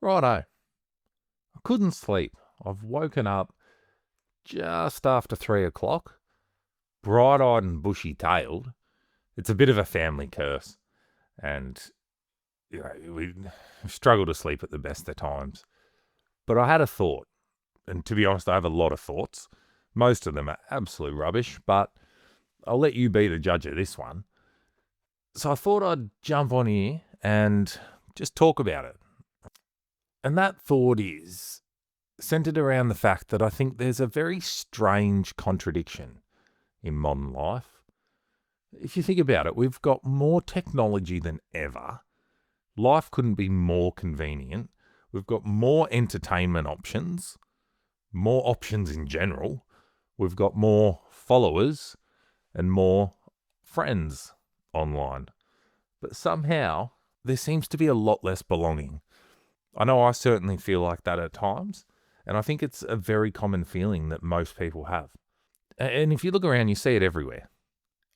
Righto. I couldn't sleep. I've woken up just after 3 o'clock, bright-eyed and bushy-tailed. It's a bit of a family curse, and we struggle to sleep at the best of times. But I had a thought, and to be honest, I have a lot of thoughts. Most of them are absolute rubbish, but I'll let you be the judge of this one. So I thought I'd jump on here and just talk about it. And that thought is centered around the fact that I think there's a very strange contradiction in modern life. If you think about it, we've got more technology than ever. Life couldn't be more convenient. We've got more entertainment options, more options in general. We've got more followers and more friends online. But somehow there seems to be a lot less belonging. I know I certainly feel like that at times, and I think it's a very common feeling that most people have. And if you look around, you see it everywhere.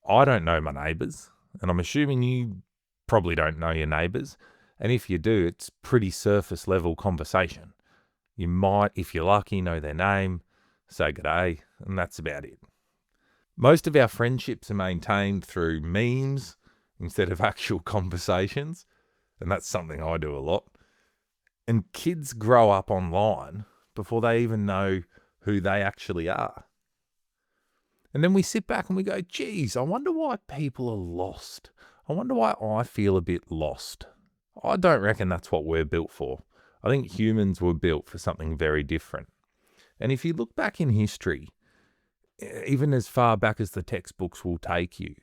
I don't know my neighbours, and I'm assuming you probably don't know your neighbours. And if you do, it's pretty surface level conversation. You might, if you're lucky, know their name, say g'day, and that's about it. Most of our friendships are maintained through memes instead of actual conversations, and that's something I do a lot. And kids grow up online before they even know who they actually are. And then we sit back and we go, geez, I wonder why people are lost. I wonder why I feel a bit lost. I don't reckon that's what we're built for. I think humans were built for something very different. And if you look back in history, even as far back as the textbooks will take you,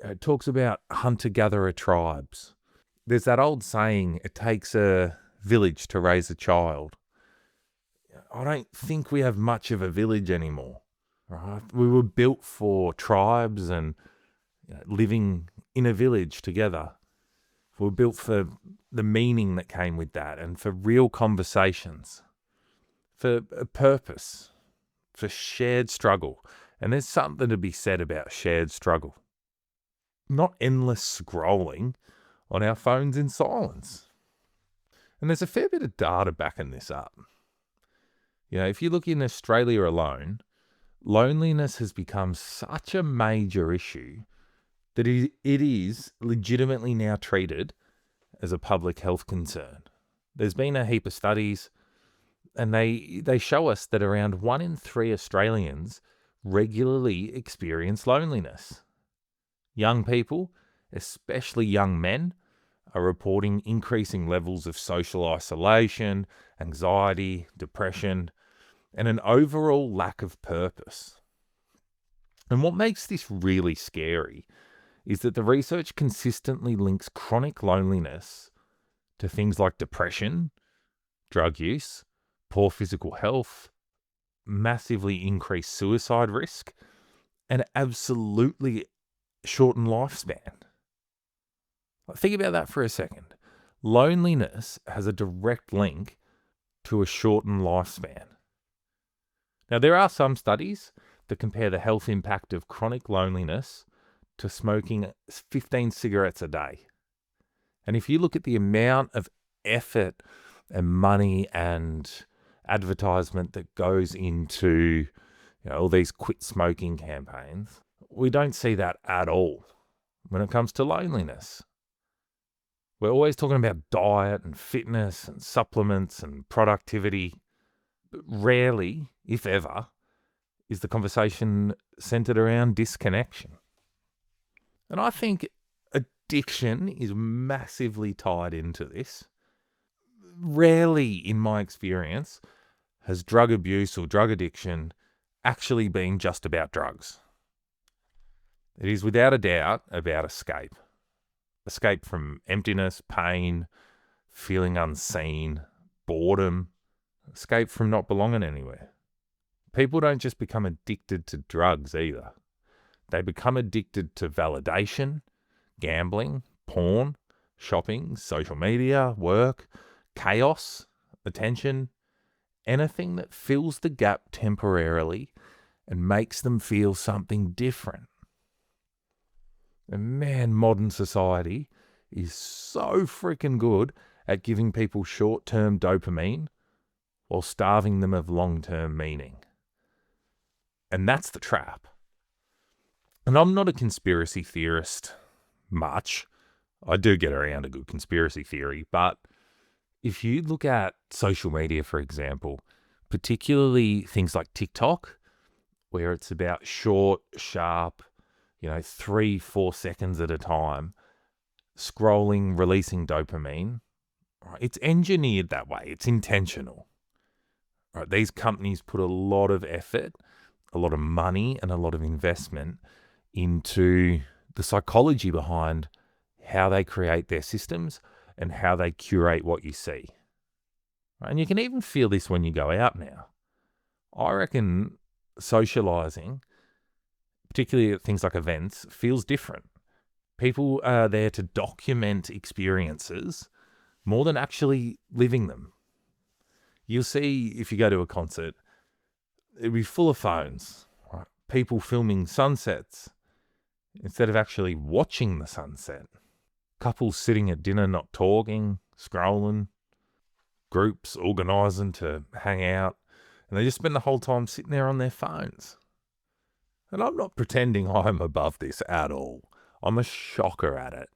it talks about hunter-gatherer tribes. There's that old saying, it takes a village to raise a child. I don't think we have much of a village anymore. Right? We were built for tribes and living in a village together. We were built for the meaning that came with that and for real conversations, for a purpose, for shared struggle. And there's something to be said about shared struggle. Not endless scrolling on our phones in silence. And there's a fair bit of data backing this up. If you look in Australia alone, loneliness has become such a major issue that it is legitimately now treated as a public health concern. There's been a heap of studies, and they show us that around 1 in 3 Australians regularly experience loneliness. Young people, especially young men, are reporting increasing levels of social isolation, anxiety, depression, and an overall lack of purpose. And what makes this really scary is that the research consistently links chronic loneliness to things like depression, drug use, poor physical health, massively increased suicide risk, and absolutely shortened lifespan. Think about that for a second. Loneliness has a direct link to a shortened lifespan. Now, there are some studies that compare the health impact of chronic loneliness to smoking 15 cigarettes a day. And if you look at the amount of effort and money and advertisement that goes into all these quit smoking campaigns, we don't see that at all when it comes to loneliness. We're always talking about diet and fitness and supplements and productivity. But rarely, if ever, is the conversation centered around disconnection. And I think addiction is massively tied into this. Rarely, in my experience, has drug abuse or drug addiction actually been just about drugs. It is without a doubt about escape. Escape from emptiness, pain, feeling unseen, boredom, escape from not belonging anywhere. People don't just become addicted to drugs either. They become addicted to validation, gambling, porn, shopping, social media, work, chaos, attention, anything that fills the gap temporarily and makes them feel something different. And man, modern society is so freaking good at giving people short-term dopamine while starving them of long-term meaning. And that's the trap. And I'm not a conspiracy theorist much. I do get around a good conspiracy theory, but if you look at social media, for example, particularly things like TikTok, where it's about short, sharp, 3-4 seconds at a time, scrolling, releasing dopamine, right? It's engineered that way. It's intentional. Right? These companies put a lot of effort, a lot of money, and a lot of investment into the psychology behind how they create their systems and how they curate what you see. Right? And you can even feel this when you go out now. I reckon socializing, particularly at things like events, feels different. People are there to document experiences more than actually living them. You'll see if you go to a concert, it'll be full of phones, right? People filming sunsets instead of actually watching the sunset. Couples sitting at dinner not talking, scrolling, groups organising to hang out, and they just spend the whole time sitting there on their phones. And I'm not pretending I'm above this at all. I'm a shocker at it.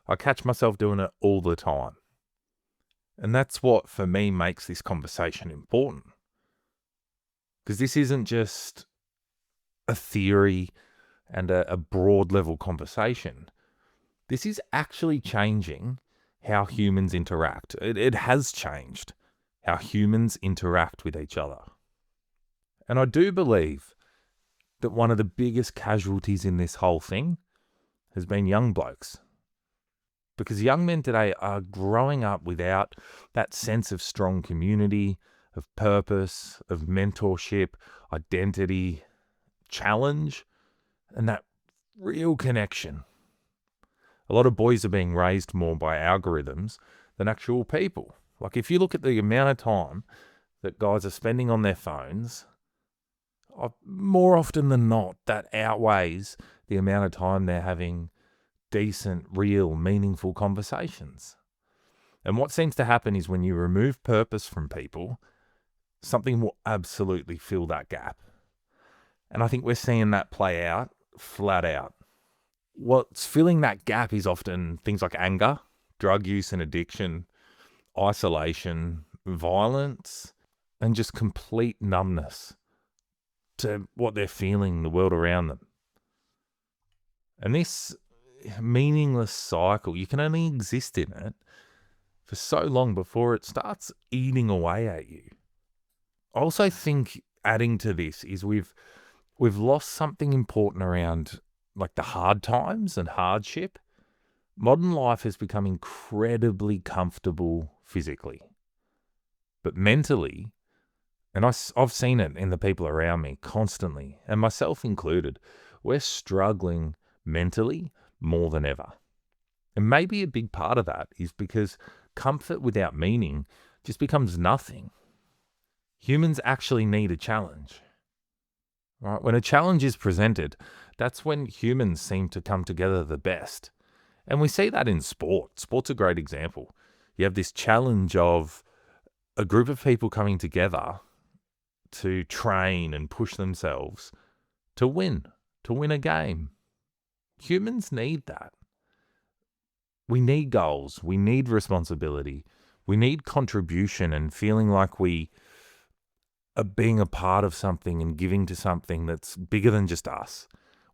I catch myself doing it all the time. And that's what, for me, makes this conversation important. Because this isn't just a theory and a broad level conversation. This is actually changing how humans interact. It has changed how humans interact with each other. And I do believe that one of the biggest casualties in this whole thing has been young blokes. Because young men today are growing up without that sense of strong community, of purpose, of mentorship, identity, challenge, and that real connection. A lot of boys are being raised more by algorithms than actual people. Like if you look at the amount of time that guys are spending on their phones, more often than not, that outweighs the amount of time they're having decent, real, meaningful conversations. And what seems to happen is when you remove purpose from people, something will absolutely fill that gap. And I think we're seeing that play out flat out. What's filling that gap is often things like anger, drug use and addiction, isolation, violence, and just complete numbness to what they're feeling, the world around them. And this meaningless cycle, you can only exist in it for so long before it starts eating away at you. I also think adding to this is we've lost something important around like the hard times and hardship. Modern life has become incredibly comfortable physically, but mentally, and I've seen it in the people around me constantly, and myself included, we're struggling mentally more than ever. And maybe a big part of that is because comfort without meaning just becomes nothing. Humans actually need a challenge. Right? When a challenge is presented, that's when humans seem to come together the best. And we see that in sport. Sport's a great example. You have this challenge of a group of people coming together to train and push themselves to win a game. Humans need that. We need goals. We need responsibility. We need contribution and feeling like we are being a part of something and giving to something that's bigger than just us.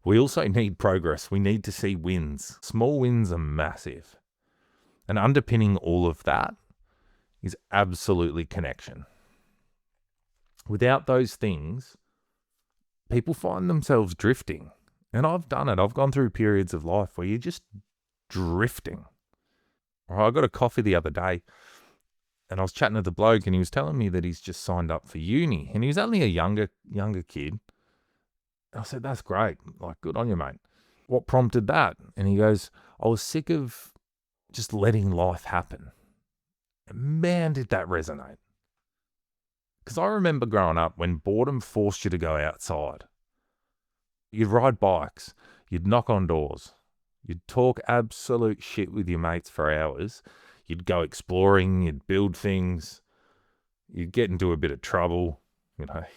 We also need progress. We need to see wins. Small wins are massive. And underpinning all of that is absolutely connection. Without those things, people find themselves drifting. And I've done it. I've gone through periods of life where you're just drifting. I got a coffee the other day and I was chatting to the bloke and he was telling me that he's just signed up for uni and he was only a younger kid. I said, that's great. Like, good on you, mate. What prompted that? And he goes, I was sick of just letting life happen. And man, did that resonate. Because I remember growing up when boredom forced you to go outside. You'd ride bikes. You'd knock on doors. You'd talk absolute shit with your mates for hours. You'd go exploring, you'd build things, you'd get into a bit of trouble,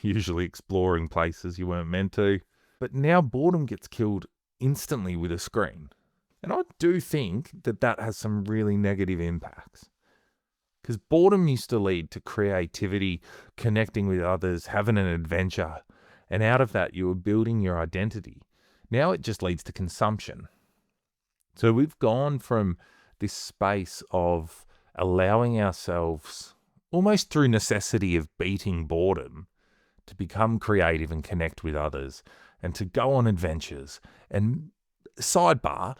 usually exploring places you weren't meant to. But now boredom gets killed instantly with a screen. And I do think that has some really negative impacts. Because boredom used to lead to creativity, connecting with others, having an adventure. And out of that, you were building your identity. Now it just leads to consumption. So we've gone from this space of allowing ourselves, almost through necessity of beating boredom, to become creative and connect with others and to go on adventures. And sidebar,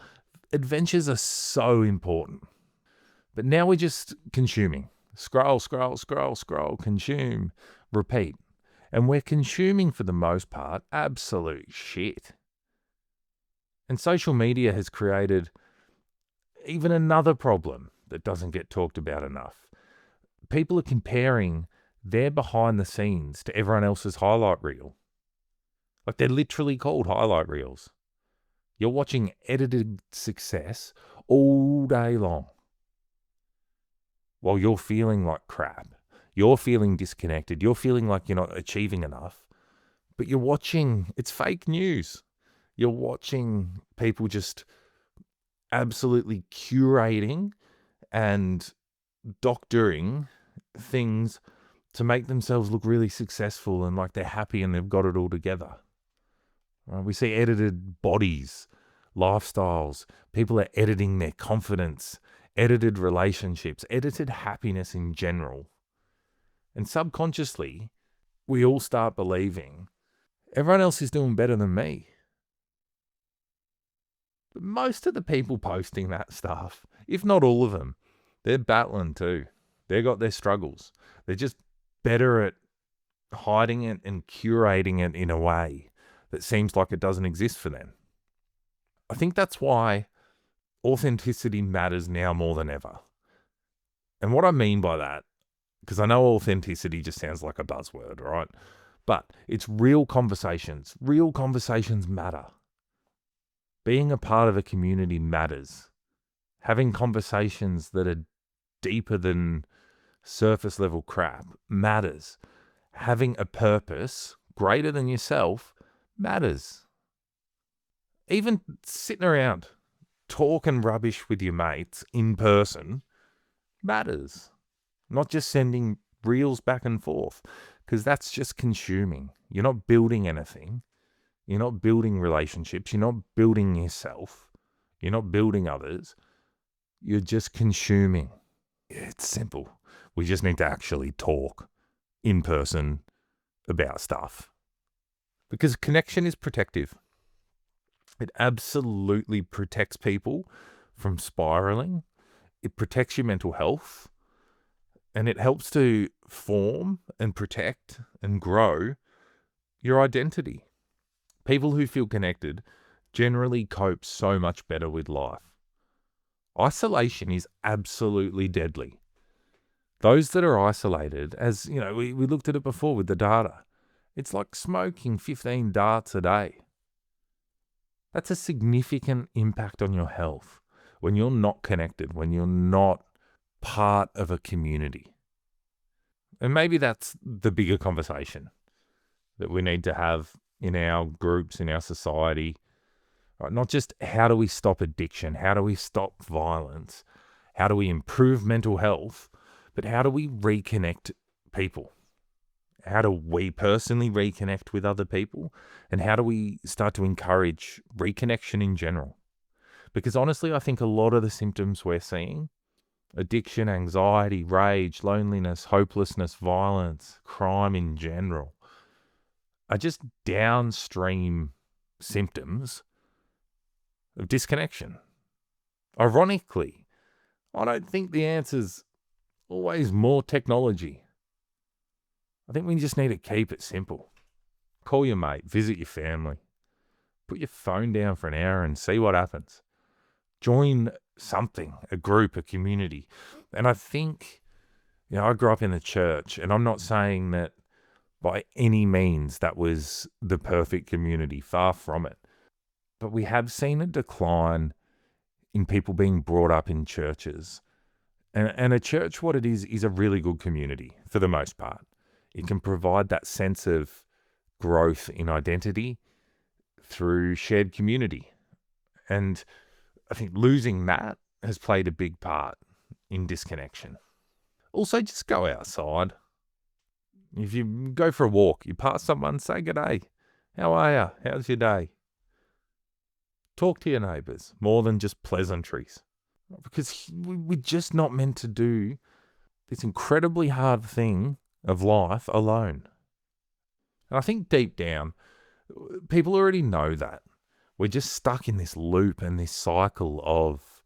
adventures are so important. But now we're just consuming. Scroll, scroll, scroll, scroll, consume, repeat. And we're consuming, for the most part, absolute shit. And social media has created even another problem that doesn't get talked about enough. People are comparing their behind the scenes to everyone else's highlight reel. Like, they're literally called highlight reels. You're watching edited success all day long while you're feeling like crap. You're feeling disconnected. You're feeling like you're not achieving enough. But you're watching, it's fake news. You're watching people just absolutely curating and doctoring things to make themselves look really successful and like they're happy and they've got it all together. We see edited bodies, lifestyles. People are editing their confidence, edited relationships, edited happiness in general. And subconsciously, we all start believing everyone else is doing better than me. But most of the people posting that stuff, if not all of them, they're battling too. They've got their struggles. They're just better at hiding it and curating it in a way that seems like it doesn't exist for them. I think that's why authenticity matters now more than ever. And what I mean by that, because I know authenticity just sounds like a buzzword, right? But it's real conversations. Real conversations matter. Being a part of a community matters. Having conversations that are deeper than surface level crap matters. Having a purpose greater than yourself matters. Even sitting around talking rubbish with your mates in person matters. Not just sending reels back and forth, because that's just consuming. You're not building anything. You're not building relationships. You're not building yourself. You're not building others. You're just consuming. It's simple. We just need to actually talk in person about stuff. Because connection is protective. It absolutely protects people from spiraling. It protects your mental health. And it helps to form and protect and grow your identity. People who feel connected generally cope so much better with life. Isolation is absolutely deadly. Those that are isolated, as you know, we looked at it before with the data. It's like smoking 15 darts a day. That's a significant impact on your health when you're not connected, when you're not part of a community. And maybe that's the bigger conversation that we need to have in our groups, in our society. Right? Not just how do we stop addiction, how do we stop violence, how do we improve mental health, but how do we reconnect people? How do we personally reconnect with other people? And how do we start to encourage reconnection in general? Because honestly, I think a lot of the symptoms we're seeing, addiction, anxiety, rage, loneliness, hopelessness, violence, crime in general, are just downstream symptoms of disconnection. Ironically, I don't think the answer's always more technology. I think we just need to keep it simple. Call your mate, visit your family, put your phone down for an hour and see what happens. Join something, a group, a community. And I think, I grew up in the church, and I'm not saying that by any means that was the perfect community, far from it. But we have seen a decline in people being brought up in churches And a church, what it is a really good community for the most part. It can provide that sense of growth in identity through shared community. And I think losing that has played a big part in disconnection. Also, just go outside. If you go for a walk, you pass someone, say good day. How are you? How's your day? Talk to your neighbours more than just pleasantries. Because we're just not meant to do this incredibly hard thing of life alone. And I think deep down, people already know that. We're just stuck in this loop and this cycle of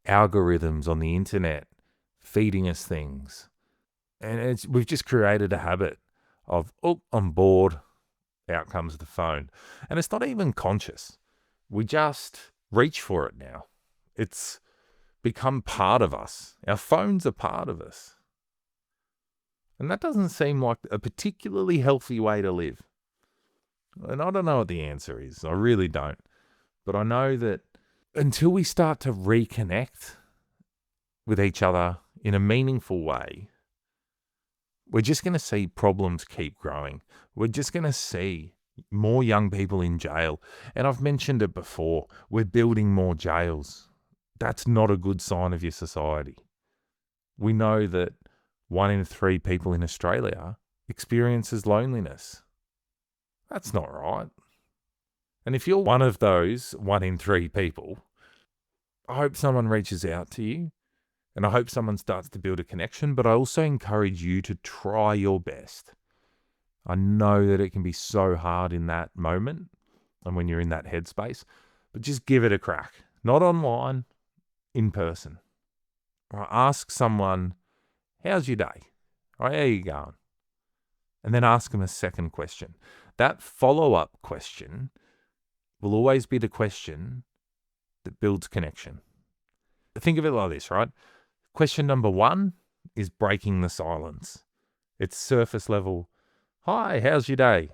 algorithms on the internet feeding us things. And we've just created a habit of, I'm bored, out comes the phone. And it's not even conscious. We just reach for it now. It's become part of us. Our phones are part of us. And that doesn't seem like a particularly healthy way to live. And I don't know what the answer is. I really don't. But I know that until we start to reconnect with each other in a meaningful way, we're just going to see problems keep growing. We're just going to see more young people in jail. And I've mentioned it before. We're building more jails. That's not a good sign of your society. We know that 1 in 3 people in Australia experiences loneliness. That's not right. And if you're one of those 1 in 3 people, I hope someone reaches out to you and I hope someone starts to build a connection, but I also encourage you to try your best. I know that it can be so hard in that moment and when you're in that headspace, but just give it a crack. Not online, in person. Or ask someone, how's your day? Or how are you going? And then ask them a second question. That follow-up question will always be the question that builds connection. Think of it like this, right? Question number 1 is breaking the silence. It's surface level. Hi, how's your day?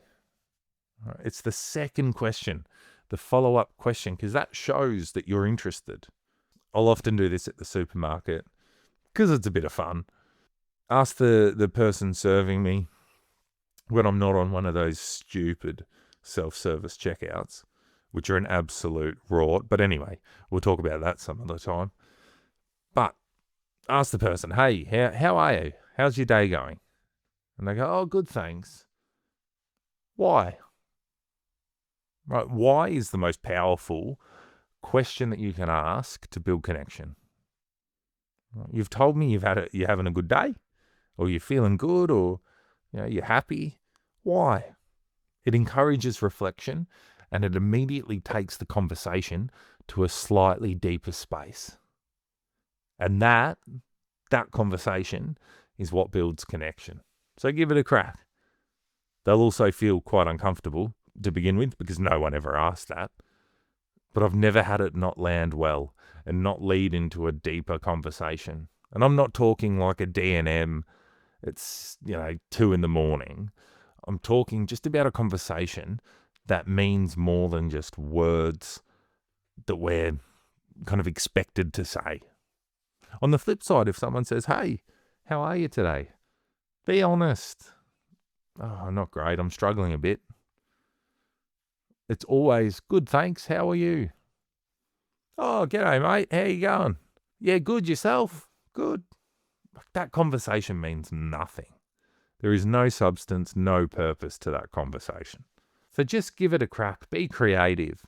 It's the second question, the follow-up question, because that shows that you're interested. I'll often do this at the supermarket because it's a bit of fun. Ask the person serving me when I'm not on one of those stupid self-service checkouts, which are an absolute rort. But anyway, we'll talk about that some other time. But ask the person, hey, how are you? How's your day going? And they go, oh, good, thanks. Why? Right? Why is the most powerful question that you can ask to build connection. You've told me you're having a good day, or you're feeling good, or you're happy. Why? It encourages reflection, and it immediately takes the conversation to a slightly deeper space. And that conversation is what builds connection. So give it a crack. They'll also feel quite uncomfortable to begin with because no one ever asked that. But I've never had it not land well and not lead into a deeper conversation. And I'm not talking like a D&M, it's 2 a.m. I'm talking just about a conversation that means more than just words that we're kind of expected to say. On the flip side, if someone says, hey, how are you today? Be honest. Oh, not great. I'm struggling a bit. It's always, good, thanks. How are you? Oh, g'day, mate. How you going? Yeah, good. Yourself? Good. That conversation means nothing. There is no substance, no purpose to that conversation. So just give it a crack. Be creative,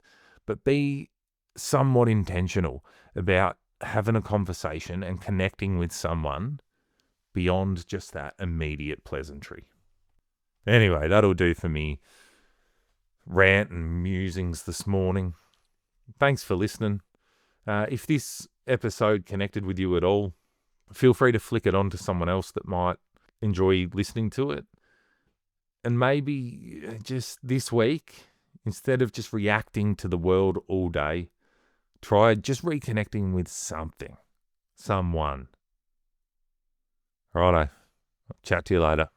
but be somewhat intentional about having a conversation and connecting with someone beyond just that immediate pleasantry. Anyway, that'll do for me. Rant and musings this morning. Thanks for listening. If this episode connected with you at all, feel free to flick it on to someone else that might enjoy listening to it. And maybe just this week, instead of just reacting to the world all day, try just reconnecting with something, someone. Righto. Chat to you later.